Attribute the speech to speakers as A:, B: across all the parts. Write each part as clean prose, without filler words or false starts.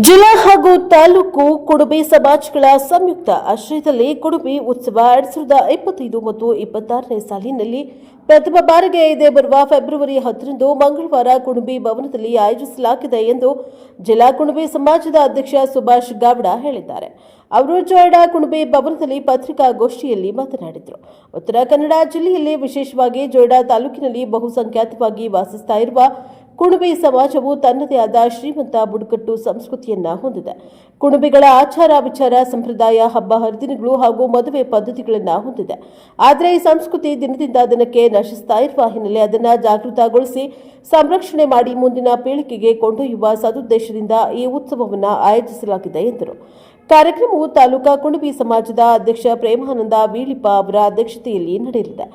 A: ಜಿಲ್ಲಾ ಹಾಗೂ ತಾಲೂಕು ಕುಡುಬಿ ಸಮಾಜಗಳ ಸಂಯುಕ್ತ ಆಶ್ರಯದಲ್ಲಿ ಕುಡುಬಿ ಉತ್ಸವ 2025 ಮತ್ತು 26ನೇ ಸಾಲಿನಲ್ಲಿ ಪ್ರಥಮ ಬಾರಿಗೆ ಇದೇ ಬರುವ ಫೆಬ್ರವರಿ 10ರಂದು ಮಂಗಳವಾರ ಕುಡುಬಿ ಭವನದಲ್ಲಿ ಆಯೋಜಿಸಲಾಗಿದೆ ಎಂದು ಜಿಲ್ಲಾ ಕುಡುಬಿ ಸಮಾಜದ ಅಧ್ಯಕ್ಷ ಸುಭಾಷ್ ಗೌಡ ಹೇಳಿದ್ದಾರೆ. ಅವರು ಜೋಯಿಡಾ ಕುಡುಬಿ ಭವನದಲ್ಲಿ ಪತ್ರಿಕಾಗೋಷ್ಠಿಯಲ್ಲಿ ಮಾತನಾಡಿದರು. ಉತ್ತರ ಕನ್ನಡ ಜಿಲ್ಲೆಯಲ್ಲಿ ವಿಶೇಷವಾಗಿ ಜೋಯಿಡಾ ತಾಲೂಕಿನಲ್ಲಿ ಬಹುಸಂಖ್ಯಾತವಾಗಿ ವಾಸಿಸ್ತಾ ಇರುವ ಕುಡುಬಿ ಸಮಾಜವು ತನ್ನದೇ ಆದ ಶ್ರೀಮಂತ ಬುಡಕಟ್ಟು ಸಂಸ್ಕೃತಿಯನ್ನ ಹೊಂದಿದೆ. ಕುಡುಬಿಗಳ ಆಚಾರ ವಿಚಾರ, ಸಂಪ್ರದಾಯ, ಹಬ್ಬ ಹರಿದಿನಗಳು ಹಾಗೂ ಮದುವೆ ಪದ್ಧತಿಗಳನ್ನು ಹೊಂದಿದೆ. ಆದರೆ ಈ ಸಂಸ್ಕೃತಿ ದಿನದಿಂದ ದಿನಕ್ಕೆ ನಶಿಸ್ತಾ ಇರುವ ಹಿನ್ನೆಲೆ ಅದನ್ನು ಜಾಗೃತಗೊಳಿಸಿ ಸಂರಕ್ಷಣೆ ಮಾಡಿ ಮುಂದಿನ ಪೀಳಿಗೆಗೆ ಕೊಂಡೊಯ್ಯುವ ಸದುದ್ದೇಶದಿಂದ ಈ ಉತ್ಸವವನ್ನು ಆಯೋಜಿಸಲಾಗಿದೆ ಎಂದರು. ಕಾರ್ಯಕ್ರಮವು ತಾಲೂಕಾ ಕುಡುಬಿ ಸಮಾಜದ ಅಧ್ಯಕ್ಷ ಪ್ರೇಮಾನಂದ ವೀಳಿಪ ಅವರ ಅಧ್ಯಕ್ಷತೆಯಲ್ಲಿ ನಡೆಯಲಿದೆ.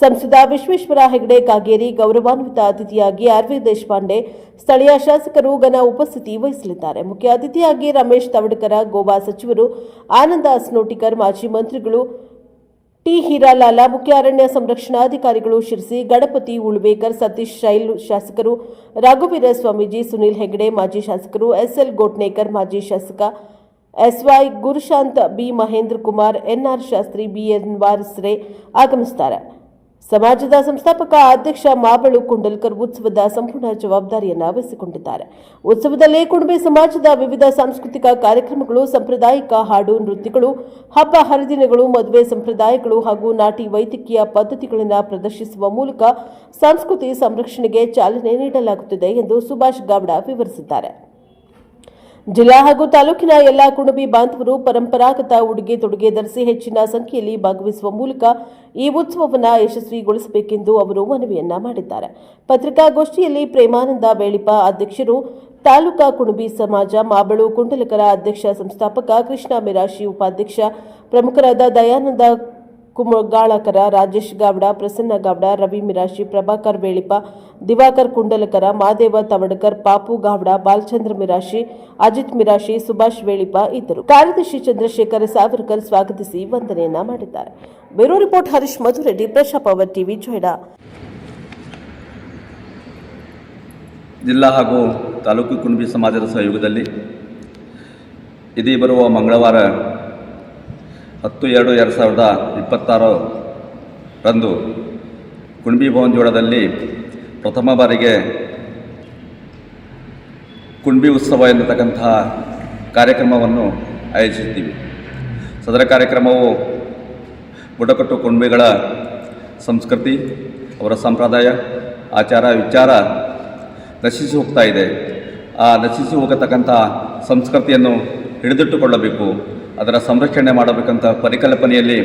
A: ಸಂಸದ ವಿಶ್ವೇಶ್ವರ ಹೆಗಡೆ ಕಾಗೇರಿ ಗೌರವಾನ್ವಿತ ಅತಿಥಿಯಾಗಿ ಆರ್.ವಿ. ದೇಶಪಾಂಡೆ, ಸ್ಥಳೀಯ ಶಾಸಕರು ಘನ ಉಪಸ್ಥಿತಿ ವಹಿಸಲಿದ್ದಾರೆ. ಮುಖ್ಯ ಅತಿಥಿಯಾಗಿ ರಮೇಶ್ ತವಡಕರ, ಗೋವಾ ಸಚಿವರು ಆನಂದ ಅಸ್ನೋಟಿಕರ್, ಮಾಜಿ ಮಂತ್ರಿಗಳು ಟಿ. ಹೀರಾಲಾಲ, ಮುಖ್ಯ ಅರಣ್ಯ ಸಂರಕ್ಷಣಾಧಿಕಾರಿಗಳು ಶಿರಸಿ, ಗಣಪತಿ ಉಳ್ವೇಕರ್, ಸತೀಶ್ ಶೈಲ್ ಶಾಸಕರು, ರಘುವೀರ ಸ್ವಾಮೀಜಿ, ಸುನೀಲ್ ಹೆಗಡೆ ಮಾಜಿ ಶಾಸಕರು, ಎಸ್.ಎಲ್. ಗೋಟ್ನೇಕರ್ ಮಾಜಿ ಶಾಸಕ, ಎಸ್.ವೈ. Gurushanth, B. Mahendra Kumar, N R. Shastri, BN. ವಾರಸ್ರೆ ಆಗಮಿಸುತ್ತಾರೆ. ಸಮಾಜದ ಸಂಸ್ಥಾಪಕ ಅಧ್ಯಕ್ಷ ಮಾಬಳು ಕುಂಡಲ್ಕರ್ ಉತ್ಸವದ ಸಂಪೂರ್ಣ ಜವಾಬ್ದಾರಿಯನ್ನು ವಹಿಸಿಕೊಂಡಿದ್ದಾರೆ. ಉತ್ಸವದಲ್ಲಿ ಕುಡುಬಿ ಸಮಾಜದ ವಿವಿಧ ಸಾಂಸ್ಕೃತಿಕ ಕಾರ್ಯಕ್ರಮಗಳು, ಸಾಂಪ್ರದಾಯಿಕ ಹಾಡು ನೃತ್ಯಗಳು, ಹಬ್ಬ ಹರಿದಿನಗಳು, ಮದುವೆ ಸಂಪ್ರದಾಯಗಳು ಹಾಗೂ ನಾಟಿ ವೈದ್ಯಕೀಯ ಪದ್ಧತಿಗಳನ್ನು ಪ್ರದರ್ಶಿಸುವ ಮೂಲಕ ಸಂಸ್ಕೃತಿ ಸಂರಕ್ಷಣೆಗೆ ಚಾಲನೆ ನೀಡಲಾಗುತ್ತಿದೆ ಎಂದು ಸುಭಾಷ್ ಗೌಡ ವಿವರಿಸಿದ್ದಾರೆ. ಜಿಲ್ಲಾ ಹಾಗೂ ತಾಲೂಕಿನ ಎಲ್ಲಾ ಕುಡುಬಿ ಬಾಂಧವರು ಪರಂಪರಾಗತ ಉಡುಗೆ ತೊಡುಗೆ ಧರಿಸಿ ಹೆಚ್ಚಿನ ಸಂಖ್ಯೆಯಲ್ಲಿ ಭಾಗವಹಿಸುವ ಮೂಲಕ ಈ ಉತ್ಸವವನ್ನು ಯಶಸ್ವಿಗೊಳಿಸಬೇಕೆಂದು ಅವರು ಮನವಿಯನ್ನ ಮಾಡಿದ್ದಾರೆ. ಪತ್ರಿಕಾಗೋಷ್ಠಿಯಲ್ಲಿ ಪ್ರೇಮಾನಂದ ವೇಳಿಪ ಅಧ್ಯಕ್ಷರು, ತಾಲೂಕಾ ಕುಡುಬಿ ಸಮಾಜ ಮಾಬಳು ಕುಂಡಲಕರ ಅಧ್ಯಕ್ಷ ಸಂಸ್ಥಾಪಕ ಕೃಷ್ಣ ಮಿರಾಶಿ, ಉಪಾಧ್ಯಕ್ಷ ಪ್ರಮುಖರಾದ ದಯಾನಂದ ಕುಮಗಾಳಕರ, ರಾಜೇಶ್ ಗೌಡ, ಪ್ರಸನ್ನ ಗೌಡ, ರವಿ ಮಿರಾಶಿ, ಪ್ರಭಾಕರ್ ವೇಳಿಪ, ದಿವಾಕರ್ ಕುಂಡಲಕರ, ಮಾದೇವ ತವಡಕರ್, ಪಾಪು ಗೌಡ, ಬಾಲಚಂದ್ರ ಮಿರಾಶಿ, ಅಜಿತ್ ಮಿರಾಶಿ, ಸುಭಾಷ್ ವೇಳಿಪ ಇದ್ದರು. ಕಾರ್ಯದರ್ಶಿ ಚಂದ್ರಶೇಖರ್ ಸಾವರ್ಕರ್ ಸ್ವಾಗತಿಸಿ ವಂದನೆಯನ್ನ ಮಾಡಿದ್ದಾರೆ. Bureau report Harish Madhureddy, Prajapower TV, Joida.
B: ಜಿಲ್ಲಾ ಹಾಗೂ ತಾಲೂಕು ಕುಡುಬಿ ಸಮಾಜದ ಸಹಯೋಗದಲ್ಲಿ ಇದೇ ಬರುವ ಮಂಗಳವಾರ 10/2/2026 ಕುಡುಬಿ ಭವನ ಜೋಡದಲ್ಲಿ ಪ್ರಥಮ ಬಾರಿಗೆ ಕುಡುಬಿ ಉತ್ಸವ ಎನ್ನತಕ್ಕಂತಹ ಕಾರ್ಯಕ್ರಮವನ್ನು ಆಯೋಜಿಸಿದ್ದೀವಿ. ಸದರ ಕಾರ್ಯಕ್ರಮವು ಬುಡಕಟ್ಟು ಕುಡುಬಿಗಳ ಸಂಸ್ಕೃತಿ, ಅವರ ಸಂಪ್ರದಾಯ, ಆಚಾರ ವಿಚಾರ ನಶಿಸಿ ಹೋಗ್ತಾ ಇದೆ. ಆ ನಶಿಸಿ ಹೋಗತಕ್ಕಂಥ ಸಂಸ್ಕೃತಿಯನ್ನು ಹಿಡಿದಿಟ್ಟುಕೊಳ್ಳಬೇಕು, ಅದರ ಸಂರಕ್ಷಣೆ ಮಾಡಬೇಕಂತ ಪರಿಕಲ್ಪನೆಯಲ್ಲಿ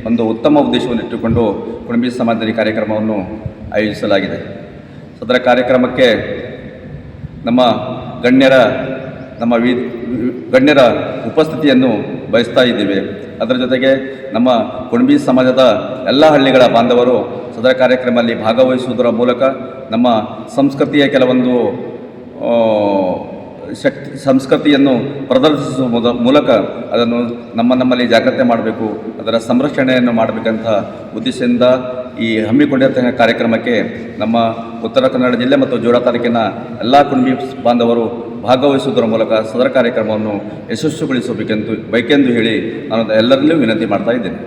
B: ಒಂದು ಉತ್ತಮ ಉದ್ದೇಶವನ್ನು ಇಟ್ಟುಕೊಂಡು ಕುಡುಬಿ ಸಮಾಜದಲ್ಲಿ ಕಾರ್ಯಕ್ರಮವನ್ನು ಆಯೋಜಿಸಲಾಗಿದೆ. ಸದರ ಕಾರ್ಯಕ್ರಮಕ್ಕೆ ನಮ್ಮ ಗಣ್ಯರ ಉಪಸ್ಥಿತಿಯನ್ನು ಬಯಸ್ತಾ ಇದ್ದೇವೆ. ಅದರ ಜೊತೆಗೆ ನಮ್ಮ ಕುಡುಬಿ ಸಮಾಜದ ಎಲ್ಲ ಹಳ್ಳಿಗಳ ಬಾಂಧವರು ಸದರ ಕಾರ್ಯಕ್ರಮದಲ್ಲಿ ಭಾಗವಹಿಸುವುದರ ಮೂಲಕ ನಮ್ಮ ಸಂಸ್ಕೃತಿಯ ಕೆಲವೊಂದು ಸಂಸ್ಕೃತಿಯನ್ನು ಪ್ರದರ್ಶಿಸುವ ಮೂಲಕ ಅದನ್ನು ನಮ್ಮಲ್ಲಿ ಜಾಗ್ರತೆ ಮಾಡಬೇಕು, ಅದರ ಸಂರಕ್ಷಣೆಯನ್ನು ಮಾಡಬೇಕಂತ ಉದ್ದೇಶದಿಂದ ಈ ಹಮ್ಮಿಕೊಂಡಿರ್ತಕ್ಕಂಥ ಕಾರ್ಯಕ್ರಮಕ್ಕೆ ನಮ್ಮ ಉತ್ತರ ಕನ್ನಡ ಜಿಲ್ಲೆ ಮತ್ತು ಜೋಯಿಡಾ ತಾಲೂಕಿನ ಎಲ್ಲ ಕುಡುಬಿ ಬಾಂಧವರು ಭಾಗವಹಿಸುವುದರ ಮೂಲಕ ಸದರ ಕಾರ್ಯಕ್ರಮವನ್ನು ಯಶಸ್ವಿಗೊಳಿಸಬೇಕೆಂದು ಹೇಳಿ ನಾನು ಎಲ್ಲರಲ್ಲೂ ವಿನಂತಿ ಮಾಡ್ತಾ ಇದ್ದೇನೆ.